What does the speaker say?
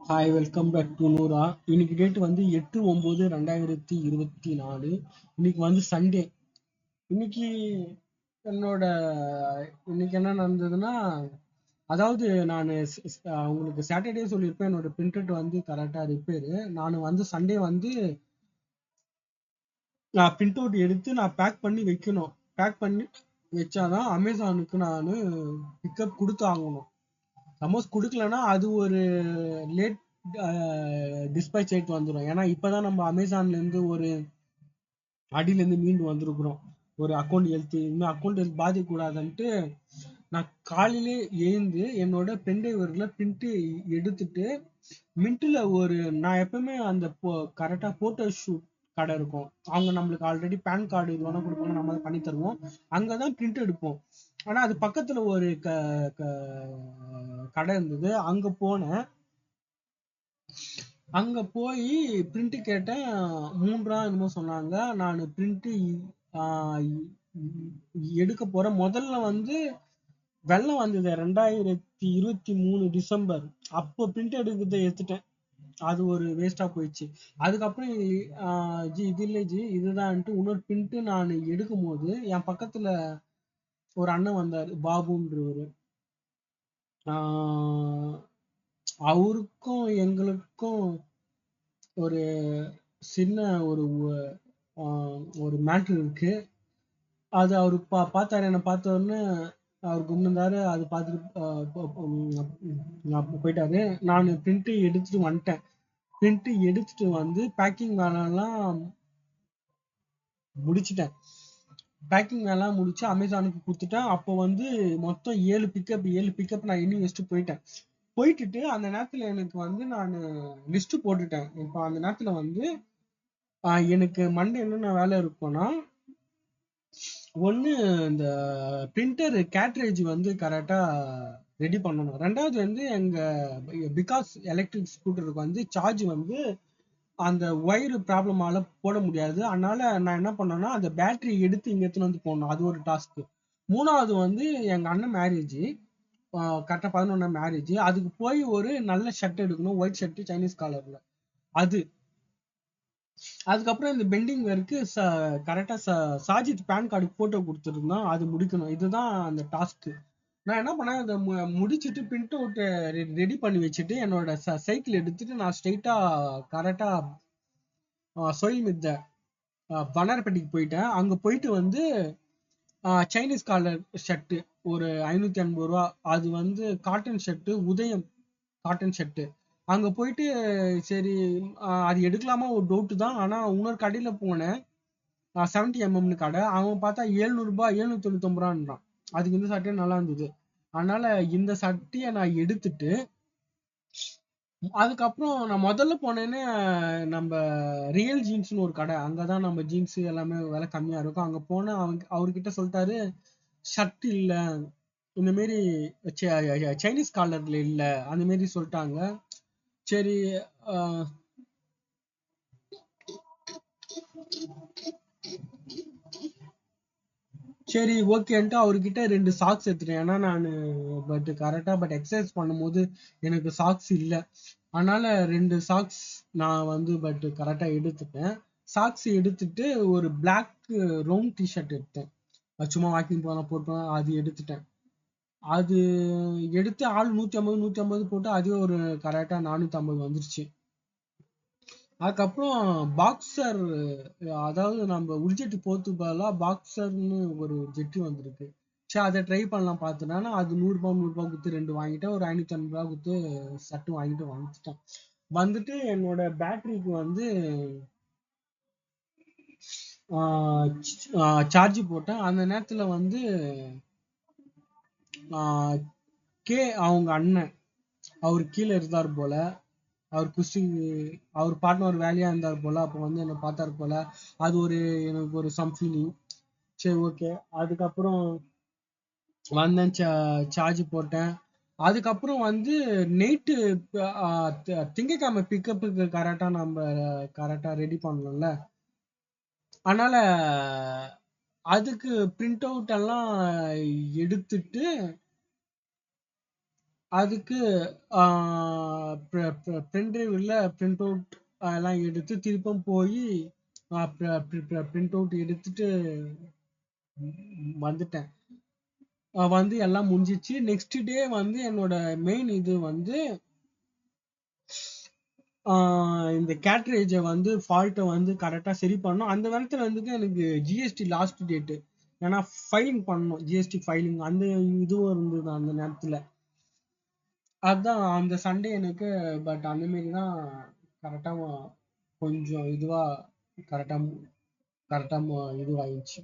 Hi, welcome back to Noora. இன்னைக்கு date வந்து 8/9/2024. இன்னைக்கு வந்து சண்டே. இன்னைக்கு என்னோட இன்னைக்கு என்ன நடந்ததுன்னா, அதாவது நான் உங்களுக்கு சாட்டர்டே சொல்லியிருப்பேன் என்னோட பிரிண்டட் வந்து கரெக்டாக ரிப்பேரு. நான் வந்து சண்டே வந்து நான் பிரிண்ட் அவுட் எடுத்து நான் பேக் பண்ணி வைக்கணும். பேக் பண்ணி வச்சாதான் அமேசானுக்கு நான் பிக்கப் கொடுத்து ஆகணும். சப்போஸ் கொடுக்கலன்னா அது ஒரு லேட் டிஸ்பேச் ஆயிட்டு வந்துடும். ஏன்னா இப்பதான் நம்ம அமேசான்ல இருந்து ஒரு அடியில இருந்து மீண்டு வந்திருக்கிறோம். ஒரு அக்கௌண்ட் ஹெல்த் இன்னும் அக்கௌண்ட் ஹெல்த் பாதிக்கக்கூடாதுன்ட்டு நான் காலையிலே எழுந்து என்னோட பென்டைவர்ல பிரிண்ட் எடுத்துட்டு மின்ட்ல நான் எப்பவுமே அந்த கரெக்டா போட்டோ ஷூட் கடை இருக்கும். அவங்க நம்மளுக்கு ஆல்ரெடி பேன் கார்டு இது வேணா கொடுப்பாங்க, நம்ம அதை பண்ணி தருவோம். அங்கதான் பிரிண்ட் எடுப்போம். ஆனா அது பக்கத்துல ஒரு கடை இருந்தது. அங்க போனேன். அங்க போய் பிரிண்ட் கேட்டேன். 3 என்னமோ சொன்னாங்க. நான் பிரிண்ட் எடுக்க போறேன். முதல்ல வந்து வெள்ளம் வந்தது 2023 டிசம்பர். அப்போ பிரிண்ட் எடுக்கிறத எடுத்துட்டேன். அது ஒரு வேஸ்டா போயிடுச்சு. அதுக்கப்புறம் ஜி இது இல்லை ஜி இதுதான்ட்டு இன்னொரு பிரிண்ட் நான் எடுக்கும் போது என் பக்கத்துல ஒரு அண்ணன் வந்தாரு, பாபுன்றவரு. அவருக்கும் எங்களுக்கும் ஒரு சின்ன ஒரு மேட்ரு இருக்கு. அது அவரு பார்த்தாரு. என்னை பார்த்த உடனே அவர் கும்பிருந்தாரு. அது பார்த்துட்டு போயிட்டாரு. நான் பிரிண்ட் எடுத்துட்டு வந்துட்டேன். பிரிண்ட் எடுத்துட்டு வந்து பேக்கிங் வேலைலாம் முடிச்சிட்டேன். பேக்கிங் வேலை முடிச்சு அமேசானுக்கு கொடுத்துட்டேன். அப்போ வந்து மொத்தம் 7 பிக்கப் நான் எண்ணி வச்சுட்டு போயிட்டேன். போயிட்டுட்டு அந்த நேரத்துல எனக்கு வந்து நான் லிஸ்ட் போட்டுட்டேன். இப்போ அந்த நேரத்துல வந்து எனக்கு மண்டே என்னென்ன வேலை இருக்கும்னா, ஒன்று இந்த பிரிண்டர் கேட்ரேஜ் வந்து கரெக்டாக ரெடி பண்ணணும். ரெண்டாவது வந்து பிகாஸ் எலக்ட்ரிக் ஸ்கூட்டருக்கு வந்து சார்ஜ் வந்து அந்த ஒயர் ப்ராப்ளமால போட முடியாது. அதனால நான் என்ன பண்ணேன்னா, அந்த பேட்டரி எடுத்து இங்கே எடுத்துன்னு வந்து போடணும். அது ஒரு டாஸ்க்கு. மூணாவது வந்து எங்கள் அண்ணன் மேரேஜ், கரெக்டாக 11 மேரேஜ். அதுக்கு போய் ஒரு நல்ல ஷர்ட் எடுக்கணும், ஒயிட் ஷர்ட் சைனீஸ் காலர்ல. அதுக்கப்புறம் இந்த பெண்டிங் ஒர்க்கு கரெக்டா சாஜித் பேன் கார்டு போட்டோ கொடுத்துருந்தான், அது முடிக்கணும். இதுதான் அந்த டாஸ்க். நான் என்ன பண்ணேன், அதை முடிச்சுட்டு பிரிண்ட் அவுட் ரெடி பண்ணி வச்சுட்டு என்னோட சைக்கிள் எடுத்துட்டு நான் ஸ்ட்ரெயிட்டா கரெக்டா சோயில் மித்த பனாரப்பட்டிக்கு போயிட்டேன். அங்க போயிட்டு வந்து சைனீஸ் காலர் ஷர்ட் ஒரு 550 ரூபா. அது வந்து காட்டன் ஷர்ட், உதயம் காட்டன் ஷர்ட். அங்க போயிட்டு சரி அது எடுக்கலாமா ஒரு டவுட் தான். ஆனா இன்னொரு கடையில போனேன், 70mm கடை. அவன் பார்த்தா 700 ரூபாய் 799 ரூபான்றான். அதுக்கு இந்த சட்டையே நல்லா இருந்தது. அதனால இந்த சட்டையை நான் எடுத்துட்டு அதுக்கப்புறம் நான் முதல்ல போனேன்னு நம்ம ரியல் ஜீன்ஸ்னு ஒரு கடை. அங்கதான் நம்ம ஜீன்ஸ் எல்லாமே விலை கம்மியா இருக்கும். அங்க போன அவர்கிட்ட சொல்லிட்டாரு, ஷர்ட் இல்ல, இந்த மாரி சைனீஸ் காலர்ல இல்ல, அந்த மாரி சொல்லிட்டாங்க. சரி சரி ஓகேன்ட்டு அவர்கிட்ட 2 சாக்ஸ் எடுத்துட்டேன். ஏன்னா நான் பட் எக்ஸசைஸ் பண்ணும்போது எனக்கு சாக்ஸ் இல்லை. அதனால 2 சாக்ஸ் நான் வந்து கரெக்டா எடுத்துட்டேன். சாக்ஸ் எடுத்துட்டு ஒரு பிளாக் ரவுண்ட் டிஷர்ட் எடுத்தேன். சும்மா வாக்கிங் போனா போட்டோம், அது எடுத்துட்டேன். அது எடுத்து ஆள் 150 போட்டு அதுவே ஒரு கரெக்டா 450 வந்துருச்சு. அதுக்கப்புறம் பாக்ஸர், அதாவது நம்ம உள்ஜெட்டி போத்து பதிலா பாக்ஸர்னு ஒரு ஜெட்டி வந்திருக்கு. சரி அதை ட்ரை பண்ணலாம் பார்த்தேன்னா, அது 100 ரூபாய் கொடுத்து 2 வாங்கிட்டேன். ஒரு 550 ரூபாய் கொடுத்து சட்டு வாங்கிட்டு வந்துட்டேன். வந்துட்டு என்னோட பேட்டரிக்கு வந்து சார்ஜ் போட்டேன். அந்த நேரத்துல வந்து அவங்க அண்ணன் அவர் கீழே இருந்தார் போல. அவர் அவர் பாட்னர் ஒரு வேலையா இருந்தார் போல. அப்போ வந்து என்னை பார்த்தாரு போல. அது எனக்கு ஒரு சம் ஃபீலிங். சரி ஓகே. அதுக்கப்புறம் வந்தேன், சார்ஜ் போட்டேன். அதுக்கப்புறம் வந்து நைட்டு திங்கக்கிழமை பிக்கப்புக்கு கரெக்டா ரெடி பண்ணணும்ல. அதனால அதுக்கு பிரிண்ட் அவுட் எல்லாம் எடுத்துட்டு அதுக்கு பென் டிரைவ்ல பிரிண்ட் அவுட் எல்லாம் எடுத்து திருப்பும் போய் பிரிண்ட் அவுட் எடுத்துட்டு வந்துட்டேன். வந்து எல்லாம் முடிஞ்சிச்சு. நெக்ஸ்ட் டே வந்து என்னோட மெயின் இது வந்து இந்த கேட்ரேஜை வந்து ஃபால்ட்டை வந்து கரெக்டாக சரி பண்ணணும். அந்த நேரத்தில் வந்துட்டு எனக்கு ஜிஎஸ்டி லாஸ்ட் டேட்டு, ஏன்னா ஃபைலிங் பண்ணணும், ஜிஎஸ்டி ஃபைலிங் அந்த இதுவும் இருந்தது அந்த நேரத்தில். அதுதான் அந்த சண்டே எனக்கு. பட் அந்த மாரி தான் கரெக்டாக கொஞ்சம் இதுவாக கரெக்டாக இதுவாகிடுச்சு.